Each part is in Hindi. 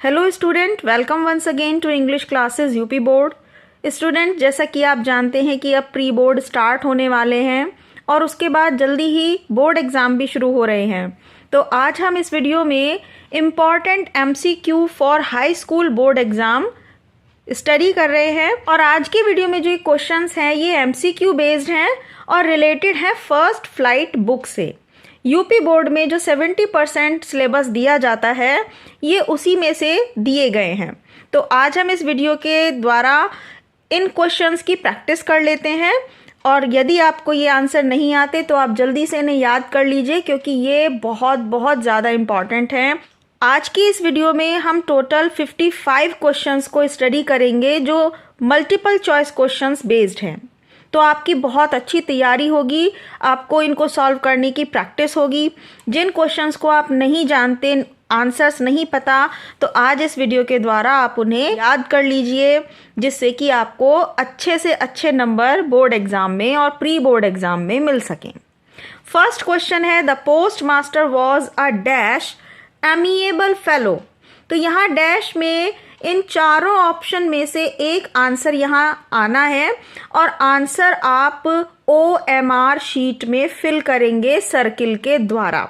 Hello student, welcome once again to English classes UP board. Student, जैसा कि आप जानते हैं कि अब प्री बोर्ड स्टार्ट होने वाले हैं और उसके बाद जल्दी ही बोर्ड एग्ज़ाम भी शुरू हो रहे हैं। तो आज हम इस वीडियो में important MCQ for high school board exam study कर रहे हैं। और आज की वीडियो में जो क्वेश्चंस हैं ये एमसीक्यू बेस्ड हैं और रिलेटेड हैं फर्स्ट फ्लाइट बुक से। यूपी बोर्ड में जो 70% सिलेबस दिया जाता है ये उसी में से दिए गए हैं। तो आज हम इस वीडियो के द्वारा इन क्वेश्चंस की प्रैक्टिस कर लेते हैं और यदि आपको ये आंसर नहीं आते तो आप जल्दी से इन्हें याद कर लीजिए, क्योंकि ये बहुत ज़्यादा इम्पॉर्टेंट हैं। आज की इस वीडियो में हम टोटल 55 क्वेश्चंस को स्टडी करेंगे जो मल्टीपल चॉइस क्वेश्चंस बेस्ड हैं। तो आपकी बहुत अच्छी तैयारी होगी, आपको इनको सॉल्व करने की प्रैक्टिस होगी। जिन क्वेश्चंस को आप नहीं जानते, आंसर्स नहीं पता, तो आज इस वीडियो के द्वारा आप उन्हें याद कर लीजिए, जिससे कि आपको अच्छे से अच्छे नंबर बोर्ड एग्जाम में और प्री बोर्ड एग्जाम में मिल सकें। फर्स्ट क्वेश्चन है, the post master was a dash amiable fellow. तो यहाँ डैश में इन चारों ऑप्शन में से एक आंसर यहाँ आना है और आंसर आप OMR शीट में फिल करेंगे सर्किल के द्वारा।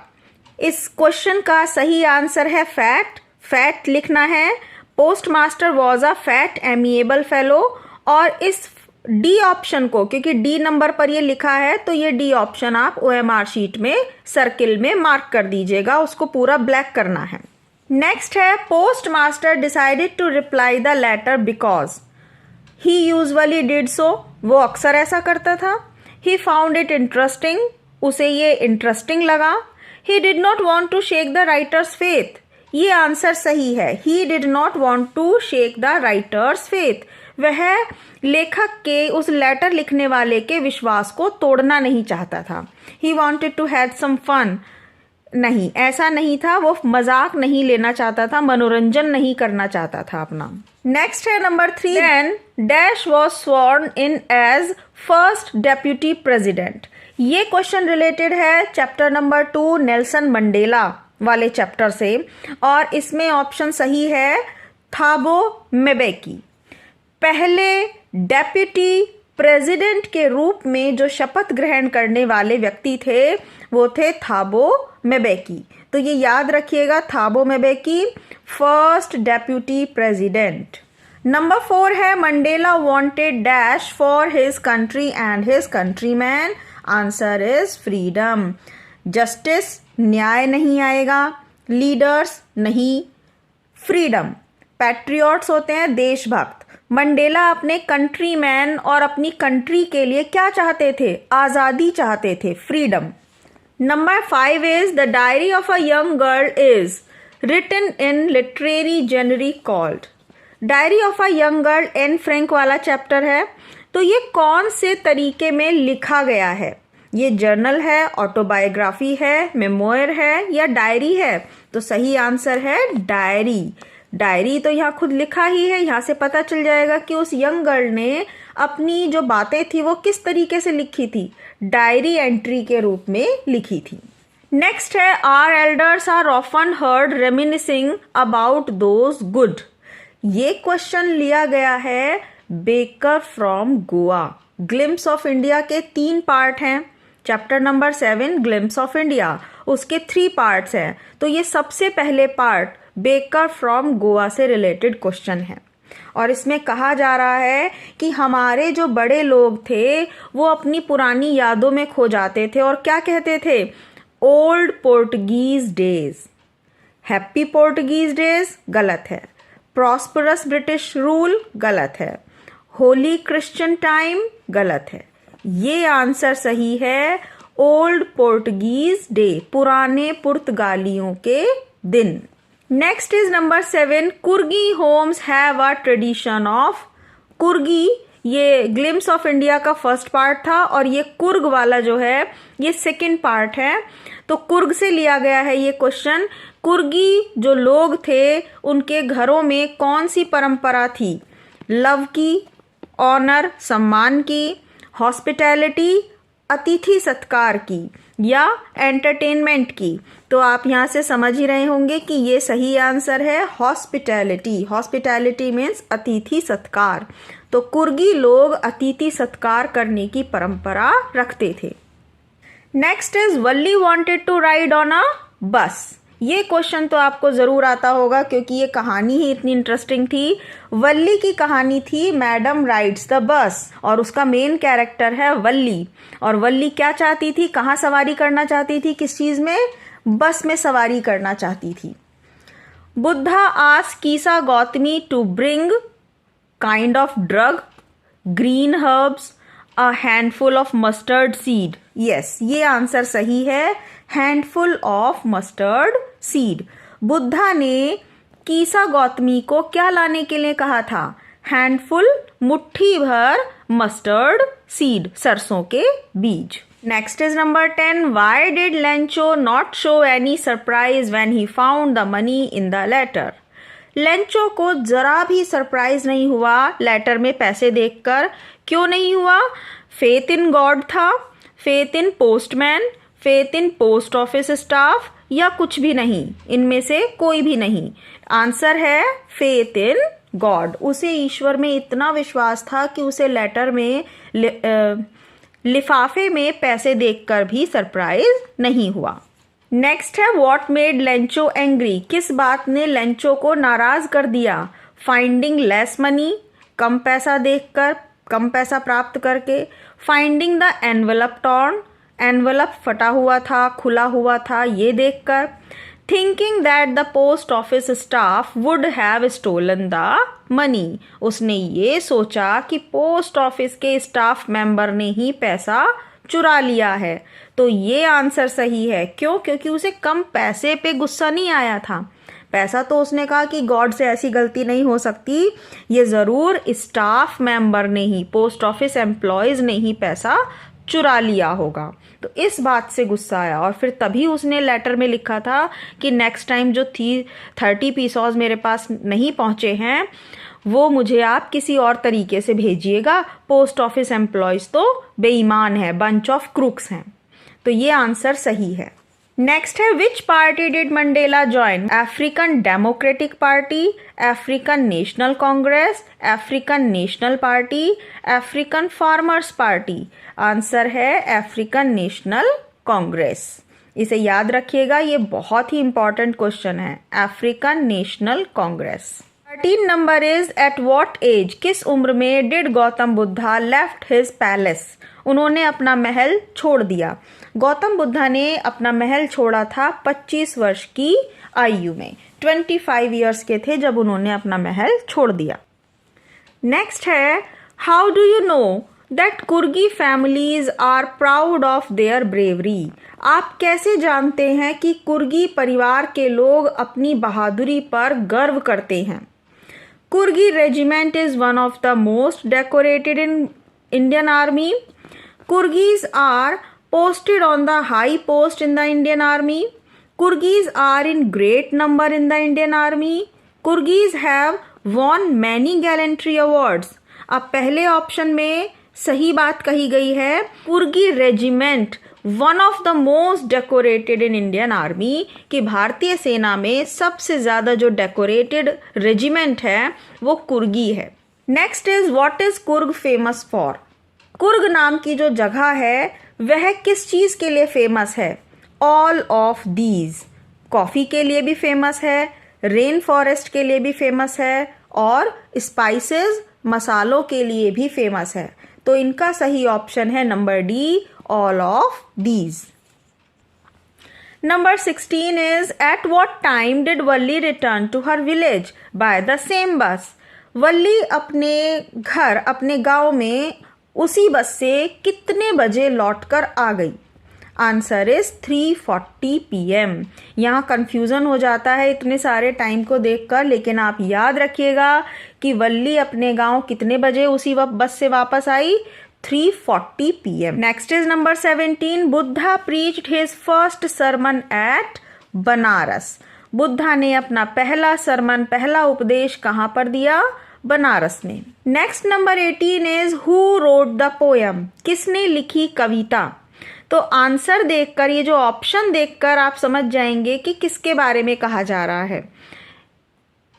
इस क्वेश्चन का सही आंसर है फैट लिखना है। Post master was a fat amiable fellow. और इस डी ऑप्शन को, क्योंकि डी नंबर पर ये लिखा है, तो ये डी ऑप्शन आप OMR शीट में सर्किल में मार्क कर दीजिएगा, उसको पूरा ब्लैक करना है। नेक्स्ट है, post master decided to reply the letter because he usually did so. वो अक्सर ऐसा करता था। ही फाउंड इट इंटरेस्टिंग, उसे ये इंटरेस्टिंग लगा। He did not want to shake the writer's faith, ये आंसर सही है। He did not want to shake the writer's faith, वह लेखक के उस लेटर लिखने वाले के विश्वास को तोड़ना नहीं चाहता था। He wanted to have some fun, नहीं, ऐसा नहीं था, वो मजाक नहीं लेना चाहता था, मनोरंजन नहीं करना चाहता था अपना। नेक्स्ट है number 3, then dash was sworn in as first deputy president. ये क्वेश्चन रिलेटेड है चैप्टर नंबर 2 नेल्सन मंडेला वाले चैप्टर से, और इसमें ऑप्शन सही है थाबो म्बेकी। पहले डेप्यूटी प्रेसिडेंट के रूप में जो शपथ ग्रहण करने वाले व्यक्ति थे वो थे थाबो म्बेकी। तो ये याद रखिएगा, थाबो म्बेकी फर्स्ट डेप्यूटी प्रेसिडेंट। नंबर 4 है, Mandela wanted dash for his country and his countryman. Answer is freedom. Justice, न्याय नहीं आएगा। लीडर्स नहीं, फ्रीडम। पैट्रियट्स होते हैं देशभक्त। मंडेला अपने कंट्रीमैन और अपनी कंट्री के लिए क्या चाहते थे? आज़ादी चाहते थे, freedom. Number 5 is the diary of a young girl is written in literary genre called. Diary of a young girl Anne Frank वाला चैप्टर है। तो ये कौन से तरीके में लिखा गया है? ये जर्नल है, ऑटोबायोग्राफी है, मेमोयर है या डायरी है? तो सही आंसर है डायरी। डायरी तो यहाँ खुद लिखा ही है, यहाँ से पता चल जाएगा कि उस यंग गर्ल ने अपनी जो बातें थी वो किस तरीके से लिखी थी, डायरी एंट्री के रूप में लिखी थी। नेक्स्ट है, our elders are often heard reminiscing about those good. ये क्वेश्चन लिया गया है baker from Goa. Glimpses of India के 3 पार्ट हैं। Chapter number 7 glimpses of India, उसके 3 पार्ट्स हैं। तो ये सबसे पहले पार्ट बेकर फ्रॉम गोवा से रिलेटेड क्वेश्चन है और इसमें कहा जा रहा है कि हमारे जो बड़े लोग थे वो अपनी पुरानी यादों में खो जाते थे और क्या कहते थे? Old Portuguese days. Happy Portuguese days गलत है। प्रॉस्परस ब्रिटिश रूल गलत है। होली क्रिश्चियन टाइम गलत है। ये आंसर सही है ओल्ड पोर्टुगीज डे, पुराने पुर्तगालियों के दिन। Next is number 7, Coorgi homes have a tradition of. Coorgi ये ग्लिम्स ऑफ इंडिया का फर्स्ट पार्ट था और ये कुर्ग वाला जो है ये सेकंड पार्ट है। तो कुर्ग से लिया गया है ये क्वेश्चन। कुर्गी जो लोग थे उनके घरों में कौन सी परंपरा थी? लव की, ऑनर सम्मान की, हॉस्पिटैलिटी अतिथि सत्कार की या एंटरटेनमेंट की। तो आप यहाँ से समझ ही रहे होंगे कि ये सही आंसर है हॉस्पिटैलिटी। हॉस्पिटैलिटी मीन्स अतिथि सत्कार। तो कुर्गी लोग अतिथि सत्कार करने की परंपरा रखते थे। Next is Valli wanted to ride on a bus. ये क्वेश्चन तो आपको जरूर आता होगा क्योंकि ये कहानी ही इतनी इंटरेस्टिंग थी। वल्ली की कहानी थी मैडम राइड्स द बस और उसका मेन कैरेक्टर है वल्ली। और वल्ली क्या चाहती थी, कहाँ सवारी करना चाहती थी, किस चीज में, बस में सवारी करना चाहती थी। Buddha asked Kisa Gotami to bring kind of drug, green herbs, a handful of mustard seed. Yes, ये आंसर सही है, handful of mustard seed. Buddha ने कीसा गौतमी को क्या लाने के लिए कहा था, हैंडफुल, मुट्ठी भर मस्टर्ड सीड, सरसों के बीज। Next is number 10, why did Lencho not show any surprise when he found the money in the letter. Lencho को जरा भी सरप्राइज नहीं हुआ लेटर में पैसे देखकर। क्यों नहीं हुआ? फेथ इन गॉड था, faith in postman, faith in post office staff, या कुछ भी नहीं, इनमें से कोई भी नहीं। आंसर है फेथ इन गॉड। उसे ईश्वर में इतना विश्वास था कि उसे लेटर में लिफाफे में पैसे देखकर भी सरप्राइज नहीं हुआ। नेक्स्ट है व्हाट मेड लेंचो एंग्री। किस बात ने लेंचो को नाराज कर दिया? फाइंडिंग लेस मनी, कम पैसा देखकर, कम पैसा प्राप्त करके, finding the envelope torn, envelope फटा हुआ था, खुला हुआ था, ये देखकर, thinking that the post office staff would have stolen the money. उसने ये सोचा कि पोस्ट ऑफिस के स्टाफ मेंबर ने ही पैसा चुरा लिया है। तो ये आंसर सही है। क्यों? क्योंकि उसे कम पैसे पे गुस्सा नहीं आया था। पैसा तो उसने कहा कि गॉड से ऐसी गलती नहीं हो सकती, ये जरूर स्टाफ मेंबर ने ही, पोस्ट ऑफिस एम्प्लॉयज ने ही पैसा चुरा लिया होगा। तो इस बात से गुस्सा आया और फिर तभी उसने लेटर में लिखा था कि नेक्स्ट टाइम जो 30 पीसोस मेरे पास नहीं पहुंचे हैं वो मुझे आप किसी और तरीके से भेजिएगा। पोस्ट ऑफिस एम्प्लॉयज तो बेईमान है, बंच ऑफ क्रूक्स हैं। तो ये आंसर सही है। नेक्स्ट है which party did Mandela join? African Democratic Party, African National Congress, African National Party, African Farmers Party. Answer है अफ्रीकन नेशनल कांग्रेस। इसे याद रखिएगा, ये बहुत ही इंपॉर्टेंट क्वेश्चन है। African National Congress. 13 number is at what age, किस उम्र में did Gautam Buddha left his palace? उन्होंने अपना महल छोड़ दिया। गौतम बुद्धा ने अपना महल छोड़ा था 25 वर्ष की आयु में। 25 ईयर्स के थे जब उन्होंने अपना महल छोड़ दिया। नेक्स्ट है how do you know that Coorgi families are proud of their bravery? आप कैसे जानते हैं कि कुर्गी परिवार के लोग अपनी बहादुरी पर गर्व करते हैं? Coorgi regiment is one of the most decorated in Indian army. Kurgis are posted on the high post in the Indian Army. Kurgis are in great number in the Indian Army. Kurgis have won many gallantry awards. अब पहले ऑप्शन में सही बात कही गई है। Coorgi regiment one of the most decorated in Indian army, कि भारतीय सेना में सबसे ज्यादा जो डेकोरेटेड रेजिमेंट है वो कुर्गी है। Next is what is Coorg famous for? Coorg नाम की जो जगह है वह किस चीज के लिए फेमस है? All of these. कॉफी के लिए भी फेमस है, रेन फॉरेस्ट के लिए भी फेमस है और स्पाइसेस, मसालों के लिए भी फेमस है। तो इनका सही ऑप्शन है number D, all of these. Number 16 is at what time did Valli return to her village by the same bus? वल्ली अपने घर, अपने गांव में उसी बस से कितने बजे लौटकर आ गई? Answer is 3:40 PM। यहाँ कंफ्यूजन हो जाता है इतने सारे टाइम को देखकर, लेकिन आप याद रखिएगा कि वल्ली अपने गांव कितने बजे उसी बस से वापस आई? 3:40 PM। Next is number 17, Buddha preached his first sermon at Banaras. Buddha ने अपना पहला सरमन, पहला उपदेश कहाँ पर दिया? बनारस में। Next number 18 is who wrote the poem? किसने लिखी कविता? तो आंसर देखकर, ये जो ऑप्शन देखकर आप समझ जाएंगे कि किसके बारे में कहा जा रहा है।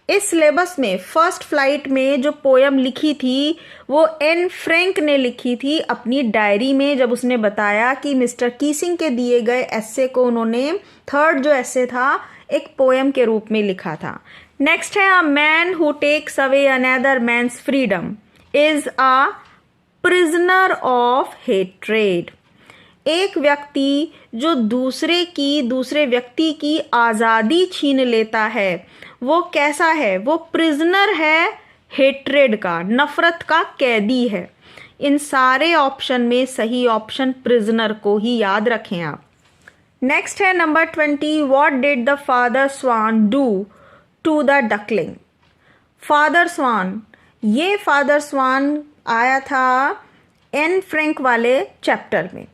इस सिलेबस में फर्स्ट फ्लाइट में जो पोयम लिखी थी वो एन फ्रैंक ने लिखी थी अपनी डायरी में, जब उसने बताया कि मिस्टर कीसिंग के दिए गए एस्से को उन्होंने, थर्ड जो एस्से था, एक पोयम के रूप में लिखा था। नेक्स्ट है, a man who takes away another man's freedom is a prisoner of hatred. एक व्यक्ति जो दूसरे व्यक्ति की आज़ादी छीन लेता है वो कैसा है? वो प्रिजनर है हेट्रेड का, नफरत का कैदी है। इन सारे ऑप्शन में सही ऑप्शन प्रिजनर को ही याद रखें आप। नेक्स्ट है number 20, what did the father swan do to the duckling. Father swan, ये फादर स्वान आया था एन फ्रैंक वाले चैप्टर में।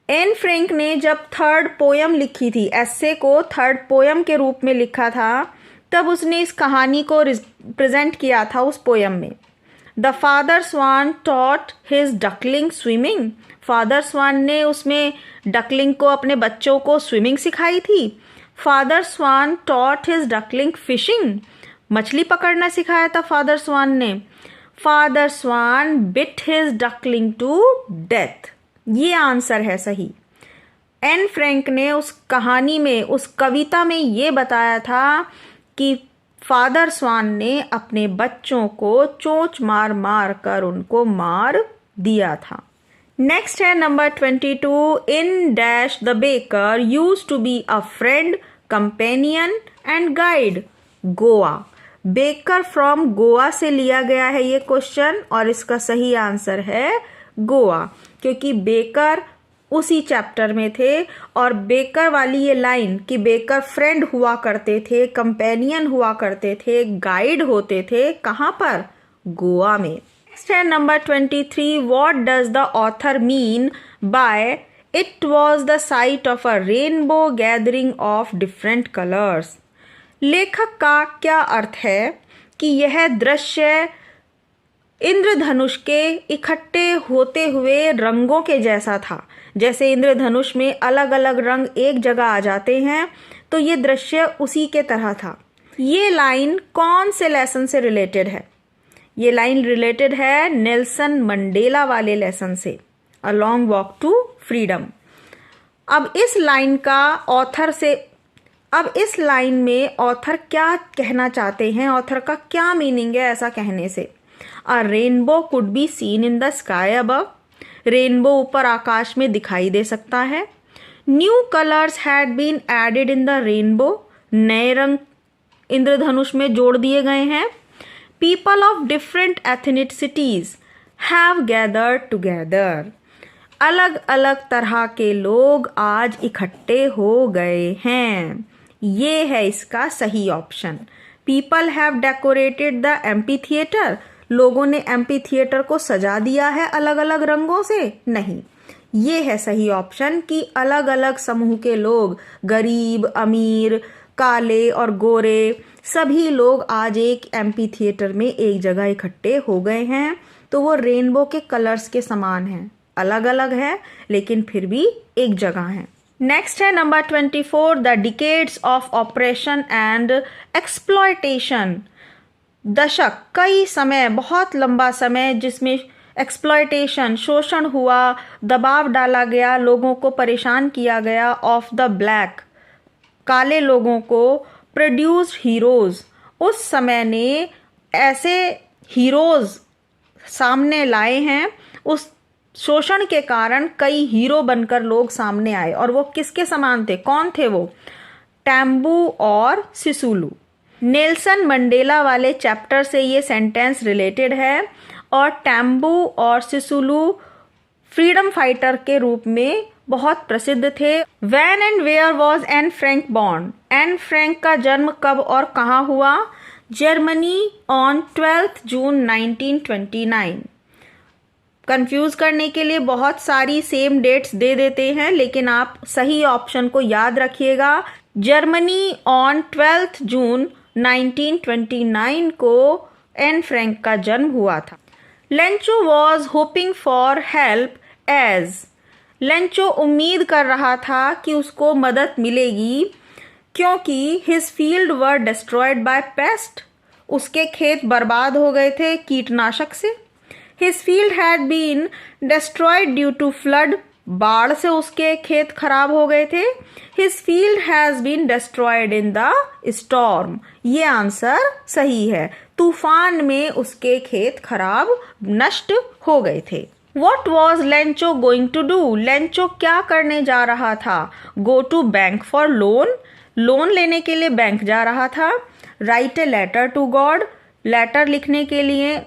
एन फ्रैंक ने जब थर्ड पोयम लिखी थी, एस्से को थर्ड पोयम के रूप में लिखा था, तब उसने इस कहानी को प्रेजेंट किया था उस पोयम में। The father swan taught his duckling swimming. Father swan ने उसमें डकलिंग को, अपने बच्चों को स्विमिंग सिखाई थी। Father swan taught his duckling fishing. मछली पकड़ना सिखाया था फादर स्वान ने। Father swan bit his duckling to death. ये आंसर है सही। एन फ्रैंक ने उस कहानी में, उस कविता में ये बताया था कि फादर स्वान ने अपने बच्चों को चोंच मार मार कर उनको मार दिया था। नेक्स्ट है number 22, in dash the baker used to be a friend, companion and guide. Goa. Baker from Goa से लिया गया है ये क्वेश्चन, और इसका सही आंसर है गोवा, क्योंकि बेकर उसी चैप्टर में थे। और बेकर वाली ये लाइन कि बेकर फ्रेंड हुआ करते थे, कंपेनियन हुआ करते थे, गाइड होते थे, कहाँ पर? गोवा में। नेक्स्ट है number 23, what does the author mean by it was the site of a rainbow gathering of different colours. लेखक का क्या अर्थ है कि यह दृश्य इंद्रधनुष के इकट्ठे होते हुए रंगों के जैसा था। जैसे इंद्रधनुष में अलग अलग रंग एक जगह आ जाते हैं, तो ये दृश्य उसी के तरह था। ये लाइन कौन से लेसन से रिलेटेड है? ये लाइन रिलेटेड है नेल्सन मंडेला वाले लेसन से, a long walk to freedom. अब इस लाइन में ऑथर क्या कहना चाहते हैं, ऑथर का क्या मीनिंग है ऐसा कहने से? A rainbow could be seen in the sky above. Rainbow ऊपर आकाश में दिखाई दे सकता है। New colours had been added in the rainbow. नए रंग इंद्रधनुष में जोड़ दिए गए हैं। People of different ethnicities have gathered together. अलग अलग तरह के लोग आज इकट्ठे हो गए हैं। ये है इसका सही option. People have decorated the amphi theatre. लोगों ने एम्पी थिएटर को सजा दिया है अलग अलग रंगों से? नहीं, ये है सही ऑप्शन कि अलग अलग समूह के लोग, गरीब, अमीर, काले और गोरे, सभी लोग आज एक एम्पी थिएटर में एक जगह इकट्ठे हो गए हैं। तो वो रेनबो के कलर्स के समान हैं, अलग अलग है लेकिन फिर भी एक जगह है। नेक्स्ट है number 24, the decades of operation and exploitation. दशक, कई समय, बहुत लंबा समय जिसमें एक्सप्लॉयटेशन, शोषण हुआ, दबाव डाला गया, लोगों को परेशान किया गया, ऑफ द ब्लैक, काले लोगों को, प्रोड्यूस्ड हीरोज, उस समय ने ऐसे हीरोज सामने लाए हैं। उस शोषण के कारण कई हीरो बनकर लोग सामने आए, और वो किसके समान थे? कौन थे वो? टैम्बू और सिसुलू। नेल्सन मंडेला वाले चैप्टर से ये सेंटेंस रिलेटेड है, और टैम्बू और सिसुलू फ्रीडम फाइटर के रूप में बहुत प्रसिद्ध थे। When and where was Anne Frank born. Anne Frank का जन्म कब और कहाँ हुआ? Germany on 12 June 1929। कंफ्यूज करने के लिए बहुत सारी सेम डेट्स दे देते हैं, लेकिन आप सही ऑप्शन को याद रखिएगा। जर्मनी ऑन 12 जून 1929 को एन फ्रैंक का जन्म हुआ था। Lencho was hoping for help as. Lencho उम्मीद कर रहा था कि उसको मदद मिलेगी क्योंकि his field were destroyed by pest, उसके खेत बर्बाद हो गए थे कीटनाशक से। His field had been destroyed due to flood, बाढ़ से उसके खेत खराब हो गए थे। His field has been destroyed in the storm, ये आंसर सही है, तूफान में उसके खेत खराब नष्ट हो गए थे। What was Lencho going to do, Lencho क्या करने जा रहा था? Go to bank for loan, loan लेने के लिए बैंक जा रहा था। Write a letter to God, letter लिखने के लिए,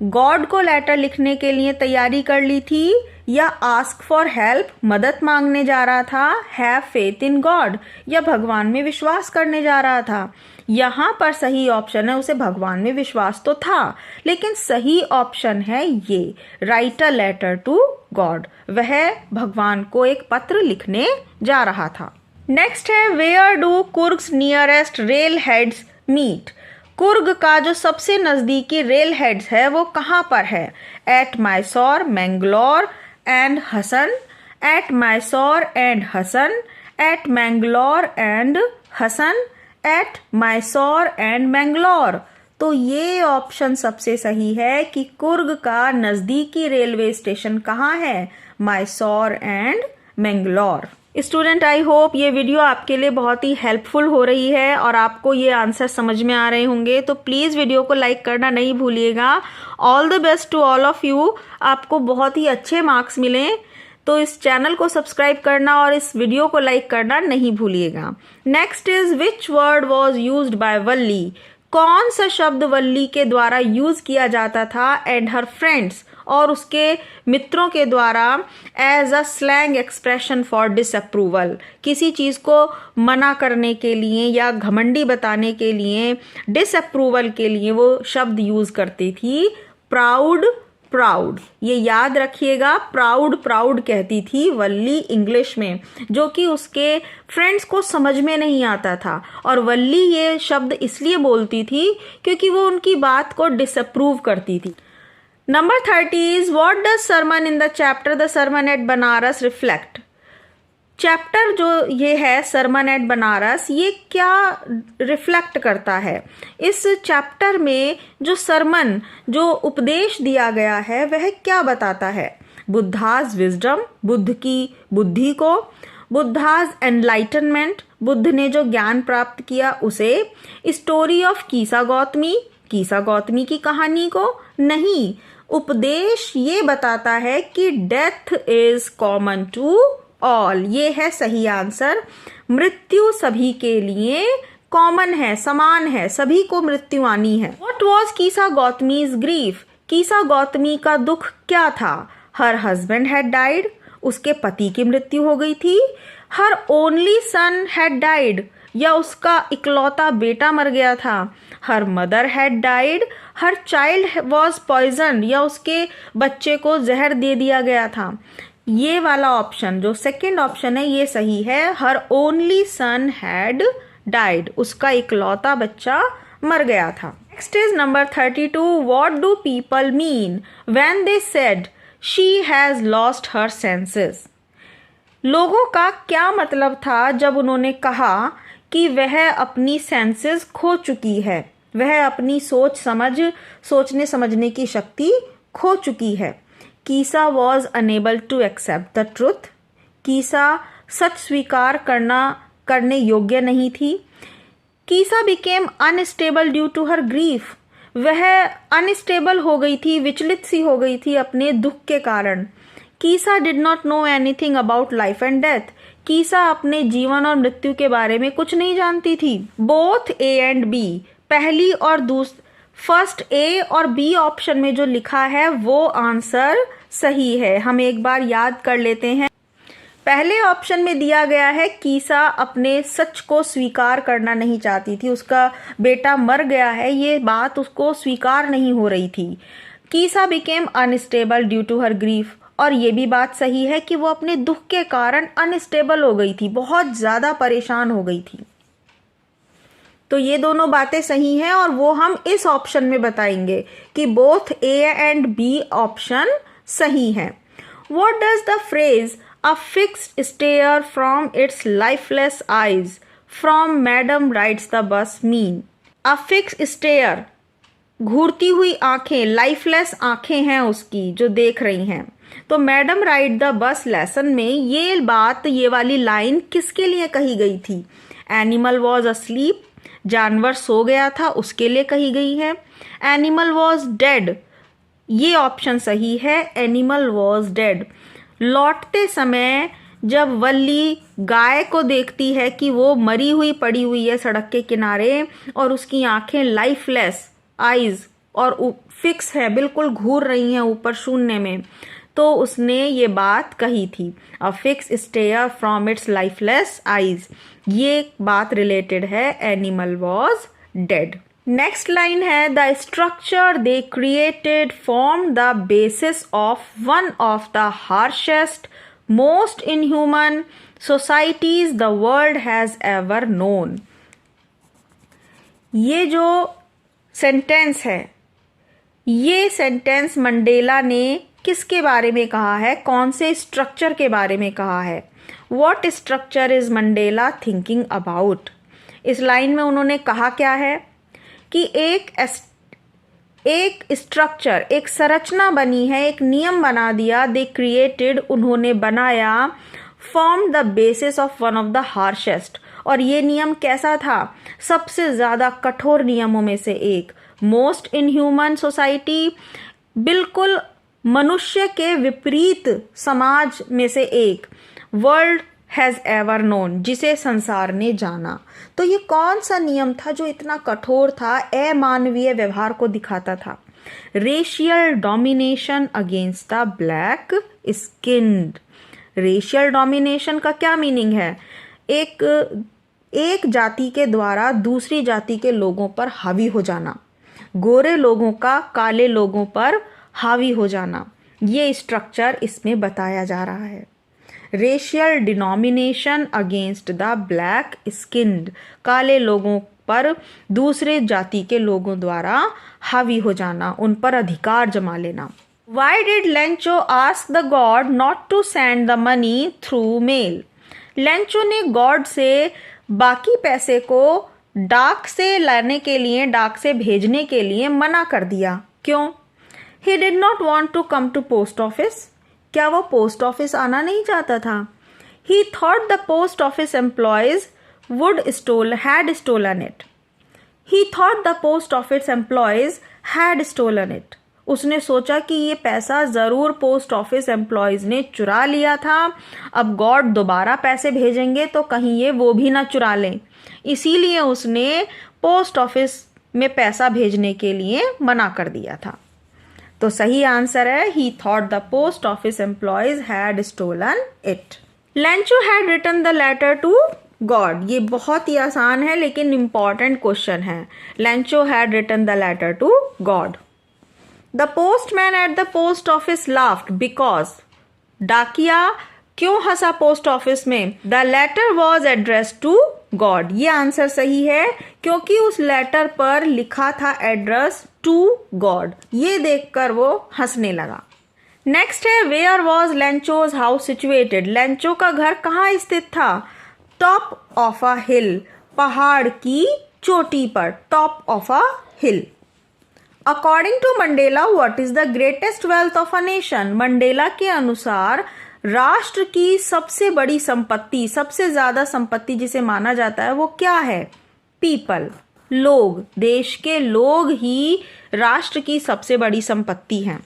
गॉड को लेटर लिखने के लिए तैयारी कर ली थी। या आस्क फॉर हेल्प, मदद मांगने जा रहा था। हैव फेथ इन गॉड, या भगवान में विश्वास करने जा रहा था। यहाँ पर सही ऑप्शन है, उसे भगवान में विश्वास तो था, लेकिन सही ऑप्शन है ये, write a letter to God, वह भगवान को एक पत्र लिखने जा रहा था। नेक्स्ट है where do Coorg's nearest rail heads meet, Coorg का जो सबसे नजदीकी रेल हेड्स है वो कहाँ पर है? At Mysore, Mangalore and Hassan, at Mysore and Hassan, at Mangalore and Hassan, at Mysore and Mangalore. तो ये ऑप्शन सबसे सही है कि कुर्ग का नजदीकी रेलवे स्टेशन कहाँ है? Mysore and Mangalore. Student, I hope ये वीडियो आपके लिए बहुत ही हेल्पफुल हो रही है और आपको ये आंसर समझ में आ रहे होंगे, तो प्लीज़ वीडियो को लाइक करना नहीं भूलिएगा। All the best to all of you, आपको बहुत ही अच्छे मार्क्स मिलें, तो इस चैनल को सब्सक्राइब करना और इस वीडियो को लाइक करना नहीं भूलिएगा। Next is which word was used by Valli, कौन सा शब्द वल्ली के द्वारा यूज किया जाता था एंड हर फ्रेंड्स, और उसके मित्रों के द्वारा as a slang expression for disapproval, किसी चीज़ को मना करने के लिए या घमंडी बताने के लिए, डिसअप्रूवल के लिए वो शब्द यूज करती थी। प्राउड, प्राउड, ये याद रखिएगा, प्राउड प्राउड कहती थी वल्ली इंग्लिश में, जो कि उसके फ्रेंड्स को समझ में नहीं आता था। और वल्ली ये शब्द इसलिए बोलती थी क्योंकि वो उनकी बात को डिसअप्रूव करती थी। Number 30 is what does sermon in the chapter the sermon at Benares reflect, chapter जो ये है सरमन एट बनारस, ये क्या रिफ्लेक्ट करता है? इस चैप्टर में जो सरमन, जो उपदेश दिया गया है, वह क्या बताता है? बुद्धाज विजडम, बुद्ध की बुद्धि को, बुद्धाज एनलाइटनमेंट, बुद्ध ने जो ज्ञान प्राप्त किया उसे, स्टोरी ऑफ कीसा गौतमी, कीसा गौतमी की कहानी को नहीं, उपदेश ये बताता है कि death is common to all, ये है सही आंसर। मृत्यु सभी के लिए कॉमन है, समान है, सभी को मृत्यु आनी है। व्हाट वाज कीसा गौतमीज ग्रीफ, कीसा गौतमी का दुख क्या था? हर हस्बैंड हैड डाइड, उसके पति की मृत्यु हो गई थी। Her only son had died, या उसका इकलौता बेटा मर गया था। Her mother had died, her child was poison, या उसके बच्चे को जहर दे दिया गया था। ये वाला ऑप्शन जो सेकंड ऑप्शन है ये सही है, हर ओनली सन हैड डाइड, उसका इकलौता बच्चा मर गया था। Next is number 32, what do people mean when they said she has lost her senses, लोगों का क्या मतलब था जब उन्होंने कहा कि वह अपनी सेंसेस खो चुकी है, वह अपनी सोचने समझने की शक्ति खो चुकी है। Kisa was unable to accept the truth, Kisa सच स्वीकार करने योग्य नहीं थी। Kisa became unstable due to her grief, वह अनस्टेबल हो गई थी, विचलित सी हो गई थी अपने दुख के कारण। Kisa did not know anything about life and death, Kisa अपने जीवन और मृत्यु के बारे में कुछ नहीं जानती थी। बोथ ए एंड बी, पहली और फर्स्ट ए और बी ऑप्शन में जो लिखा है वो आंसर सही है। हम एक बार याद कर लेते हैं। पहले ऑप्शन में दिया गया है कीसा अपने सच को स्वीकार करना नहीं चाहती थी, उसका बेटा मर गया है, ये बात उसको स्वीकार नहीं हो रही थी। Kisa became unstable due to her grief, और ये भी बात सही है कि वो अपने दुख के कारण अनस्टेबल हो गई थी, बहुत ज्यादा परेशान हो गई थी। तो ये दोनों बातें सही हैं और वो हम इस ऑप्शन में बताएंगे कि both A and B option सही है। What does the phrase A fixed stare from its lifeless eyes. From Madam rides the bus mean. A fixed stare, घूरती हुई आंखें, लाइफलेस आंखें हैं उसकी जो देख रही हैं। तो madam ride the bus lesson में ये बात, ये वाली लाइन किसके लिए कही गई थी? एनिमल वॉज अस्लीप, जानवर सो गया था, उसके लिए कही गई है। एनिमल वॉज डेड, ये ऑप्शन सही है, एनिमल वॉज डेड। लौटते समय जब वल्ली गाय को देखती है कि वो मरी हुई पड़ी हुई है सड़क के किनारे और उसकी आंखें लाइफलेस आईज और फिक्स है, बिल्कुल घूर रही हैं ऊपर शून्य में, तो उसने ये बात कही थी, a fixed stare from its lifeless eyes. ये बात रिलेटेड है animal was dead. Next line है, the structure they created form the basis of one of the harshest most inhuman societies the world has ever known. ये जो सेंटेंस है, ये सेंटेंस मंडेला ने किसके बारे में कहा है? कौन से स्ट्रक्चर के बारे में कहा है? What structure is Mandela thinking about? इस लाइन में उन्होंने कहा क्या है कि एक स्ट्रक्चर, एक संरचना बनी है, एक नियम बना दिया, दे क्रिएटेड, उन्होंने बनाया, form the basis of one of the harshest, और ये नियम कैसा था? सबसे ज्यादा कठोर नियमों में से एक। मोस्ट इनह्यूमन सोसाइटी, बिल्कुल मनुष्य के विपरीत समाज में से एक। वर्ल्ड हैज एवर नोन, जिसे संसार ने जाना। तो ये कौन सा नियम था जो इतना कठोर था, अमानवीय व्यवहार को दिखाता था? Racial domination against the black skinned. Racial domination का क्या मीनिंग है? एक जाति के द्वारा दूसरी जाति के लोगों पर हावी हो जाना, गोरे लोगों का काले लोगों पर हावी हो जाना, ये स्ट्रक्चर इसमें बताया जा रहा है। Racial denomination against the black skinned, काले लोगों पर दूसरे जाति के लोगों द्वारा हावी हो जाना, उन पर अधिकार जमा लेना। Why did Lencho ask the god not to send the money through mail? Lencho ने गॉड से बाकी पैसे को डाक से लाने के लिए, डाक से भेजने के लिए मना कर दिया। क्यों? He did not want to come to post office. क्या वो पोस्ट ऑफिस आना नहीं चाहता था? He thought the post office employees had stolen it. He thought the post office employees had stolen it. उसने सोचा कि ये पैसा जरूर पोस्ट ऑफिस एम्प्लॉयज ने चुरा लिया था। अब गॉड दोबारा पैसे भेजेंगे तो कहीं ये वो भी ना चुरा लें, इसीलिए उसने पोस्ट ऑफिस में पैसा भेजने के लिए मना कर दिया था। तो सही आंसर है, he thought the post office employees had stolen it. Lencho had written the letter to God. ये बहुत ही आसान है लेकिन important question है। Lencho had written the letter to God. The postman at the post office laughed because, डाकिया क्यों हंसा पोस्ट ऑफिस में? The letter was addressed to God. ये आंसर सही है क्योंकि उस लेटर पर लिखा था एड्रेस टू गॉड। ये देखकर वो हंसने लगा। नेक्स्ट है, where was Lencho's house situated? Lencho का घर कहाँ स्थित था? टॉप ऑफ अ हिल, पहाड़ की चोटी पर, top of a hill. According to Mandela, what is the greatest wealth of a nation? Mandela के अनुसार राष्ट्र की सबसे बड़ी संपत्ति, सबसे ज्यादा संपत्ति जिसे माना जाता है वो क्या है? पीपल, लोग। देश के लोग ही राष्ट्र की सबसे बड़ी संपत्ति हैं।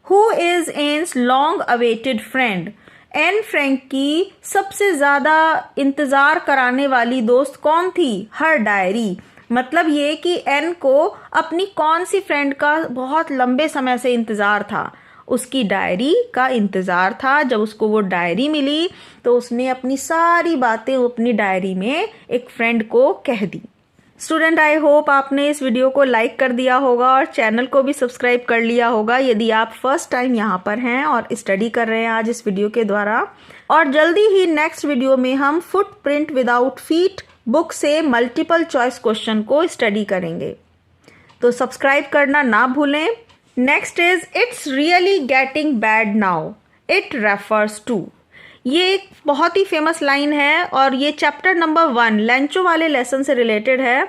Who is Anne's long awaited friend? Anne Frank की सबसे ज्यादा इंतजार कराने वाली दोस्त कौन थी? Her diary. मतलब ये कि एन को अपनी कौन सी फ्रेंड का बहुत लंबे समय से इंतजार था? उसकी डायरी का इंतजार था। जब उसको वो डायरी मिली तो उसने अपनी सारी बातें अपनी डायरी में एक फ्रेंड को कह दी। स्टूडेंट, आई होप आपने इस वीडियो को लाइक कर दिया होगा और चैनल को भी सब्सक्राइब कर लिया होगा यदि आप फर्स्ट टाइम यहाँ पर हैं और स्टडी कर रहे हैं आज इस वीडियो के द्वारा। और जल्दी ही नेक्स्ट वीडियो में हम फुटप्रिंट विदाउट फीट बुक से मल्टीपल चॉइस क्वेश्चन को स्टडी करेंगे, तो सब्सक्राइब करना ना भूलें। Next is, it's really getting bad now, it refers to. ये एक बहुत ही फेमस लाइन है और ये चैप्टर नंबर 1 लेंचो वाले लेसन से रिलेटेड है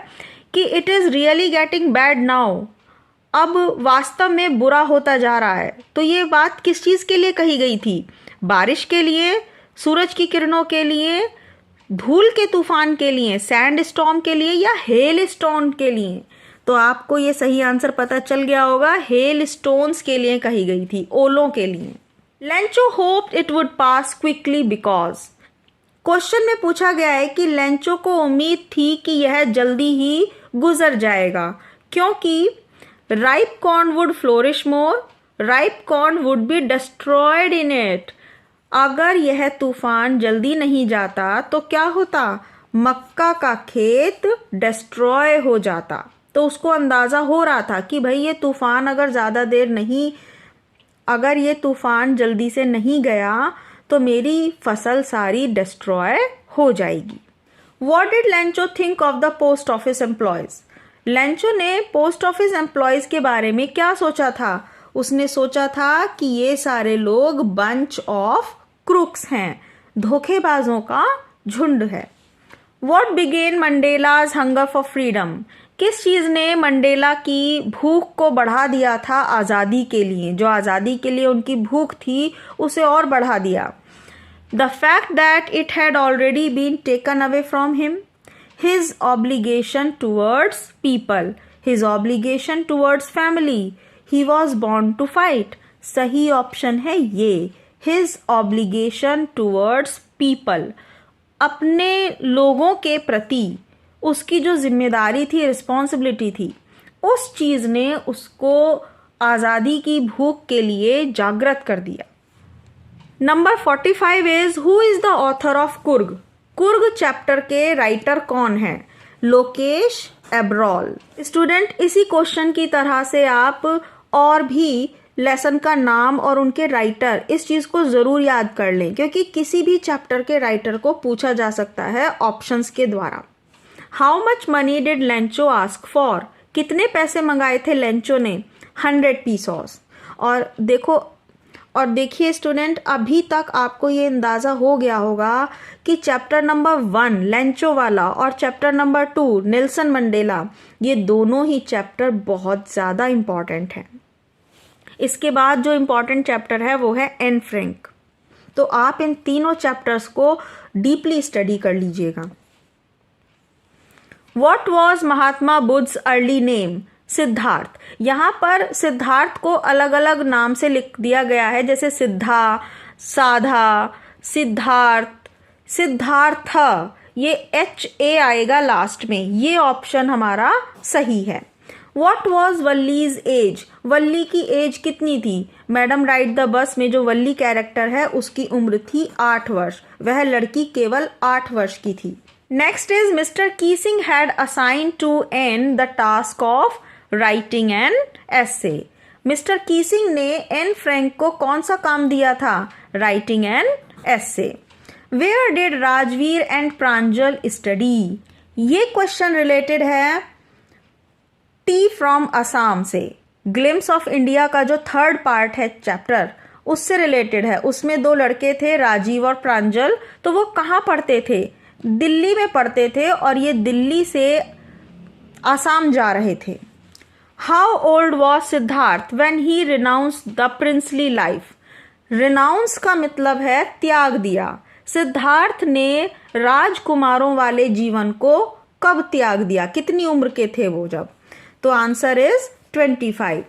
कि it is really getting bad now, अब वास्तव में बुरा होता जा रहा है। तो ये बात किस चीज़ के लिए कही गई थी? बारिश के लिए, सूरज की किरणों के लिए, धूल के तूफान के लिए, सैंड स्टॉर्म के लिए या हेल स्टॉर्म के लिए? तो आपको ये सही आंसर पता चल गया होगा, हेल स्टोन्स के लिए कही गई थी, ओलों के लिए। Lencho hoped it would pass quickly because, question में पूछा गया है कि लेंचो को उम्मीद थी कि यह जल्दी ही गुजर जाएगा, क्योंकि ripe corn would flourish more, ripe corn would be destroyed in it. अगर यह तूफान जल्दी नहीं जाता तो क्या होता? मक्का का खेत डिस्ट्रॉय हो जाता। तो उसको अंदाज़ा हो रहा था कि भाई ये तूफान अगर ये तूफान जल्दी से नहीं गया तो मेरी फसल सारी डिस्ट्रॉय हो जाएगी। What did Lencho think of the post office employees? Lencho ने पोस्ट ऑफिस एम्प्लॉयज़ के बारे में क्या सोचा था? उसने सोचा था कि ये सारे लोग बंच ऑफ क्रूक्स हैं, धोखेबाजों का झुंड है। What began Mandela's hunger for freedom? किस चीज़ ने मंडेला की भूख को बढ़ा दिया था आज़ादी के लिए? जो आज़ादी के लिए उनकी भूख थी उसे और बढ़ा दिया। The fact that it had already been taken away from him, his obligation towards people, his obligation towards family, he was born to fight. सही ऑप्शन है ये, his obligation towards people, अपने लोगों के प्रति उसकी जो जिम्मेदारी थी, रिस्पॉन्सिबिलिटी थी, उस चीज़ ने उसको आज़ादी की भूख के लिए जागृत कर दिया। Number 45 is who is the author of Coorg? Coorg chapter के राइटर कौन है? लोकेश एब्रॉल। स्टूडेंट, इसी क्वेश्चन की तरह से आप और भी लेसन का नाम और उनके राइटर, इस चीज़ को ज़रूर याद कर लें, क्योंकि किसी भी चैप्टर के राइटर को पूछा जा सकता है ऑप्शंस के द्वारा। How much money did Lencho ask for? कितने पैसे मंगाए थे लेंचो ने? 100 पीसोस। और देखिए स्टूडेंट, अभी तक आपको ये अंदाज़ा हो गया होगा कि चैप्टर नंबर 1 लेंचो वाला और चैप्टर नंबर 2 नेल्सन मंडेला, ये दोनों ही चैप्टर बहुत ज़्यादा इम्पॉर्टेंट हैं। इसके बाद जो इम्पॉर्टेंट चैप्टर है वो है एन फ्रैंक। तो आप इन तीनों चैप्टर्स को डीपली स्टडी कर लीजिएगा। What was Mahatma Buddha's early name? Siddhartha. यहाँ पर सिद्धार्थ को अलग अलग नाम से लिख दिया गया है, जैसे सिद्धा, साधा, सिद्धार्थ, सिद्धार्थ, ये HA आएगा लास्ट में। ये ऑप्शन हमारा सही है। What was Valli's age? Valli की एज कितनी थी? मैडम राइड द बस में जो वल्ली कैरेक्टर है उसकी उम्र थी 8 वर्ष। वह लड़की केवल 8 वर्ष की थी। Next is mister Keesing had assign to Anne the task of writing an essay. Mister Keesing ने एन फ्रैंक को कौन सा काम दिया था? Writing an essay. Where did Rajvir and Pranjal study? ये क्वेश्चन रिलेटेड है टी फ्रॉम असम से। ग्लिम्स ऑफ इंडिया का जो 3rd पार्ट है चैप्टर, उससे रिलेटेड है। उसमें 2 लड़के थे, राजीव और प्रांजल। तो वो कहाँ पढ़ते थे? दिल्ली में पढ़ते थे और ये दिल्ली से असम जा रहे थे। How old was Siddharth when he renounced the princely life? Renounce का मतलब है त्याग दिया। सिद्धार्थ ने राजकुमारों वाले जीवन को कब त्याग दिया? कितनी उम्र के थे वो जब? तो आंसर इज 25।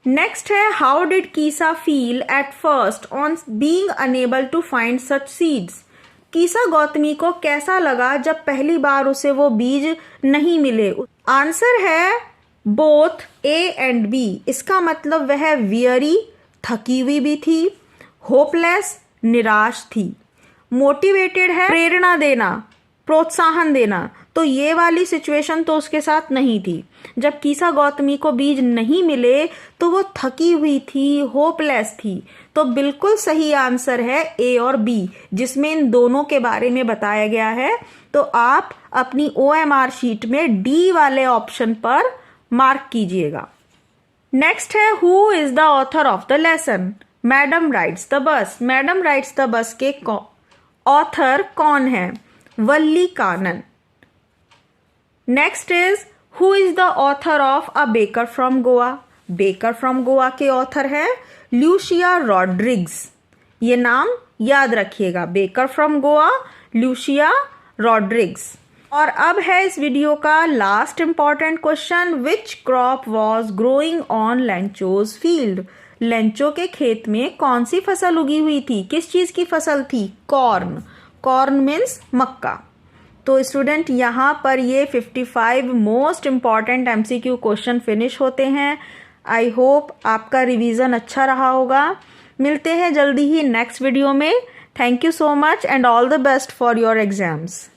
नेक्स्ट है how did Kisa feel at first on being unable to find such seeds? Kisa Gotami को कैसा लगा जब पहली बार उसे वो बीज नहीं मिले? आंसर है बोथ A एंड B। इसका मतलब वह वियरी, थकी हुई भी थी, होपलेस, निराश थी। मोटिवेटेड है, प्रेरणा देना, प्रोत्साहन देना। तो ये वाली सिचुएशन तो उसके साथ नहीं थी। जब कीसा गौतमी को बीज नहीं मिले तो वो थकी हुई थी, होपलेस थी। तो बिल्कुल सही आंसर है A और B, जिसमें इन दोनों के बारे में बताया गया है। तो आप अपनी OMR शीट में D वाले ऑप्शन पर मार्क कीजिएगा। नेक्स्ट है who is the author of the lesson? Madam rides the bus, madam rides the bus के ऑथर कौन है? Valli Kannan. Next is who is the author of a baker from Goa? Baker from Goa के ऑथर है ल्यूसिया रॉड्रिग्स। ये नाम याद रखिएगा, बेकर फ्रॉम गोवा, ल्यूसिया रॉड्रिग्स। और अब है इस वीडियो का last important question, which crop was growing on Lencho's field? Lencho के खेत में कौन सी फसल उगी हुई थी? किस चीज की फसल थी? कॉर्न। कॉर्न मीन्स मक्का। तो स्टूडेंट यहाँ पर ये 55 most important MCQ question finish होते हैं। आई होप आपका रिवीजन अच्छा रहा होगा। मिलते हैं जल्दी ही नेक्स्ट वीडियो में। Thank you so much and all the best for your exams.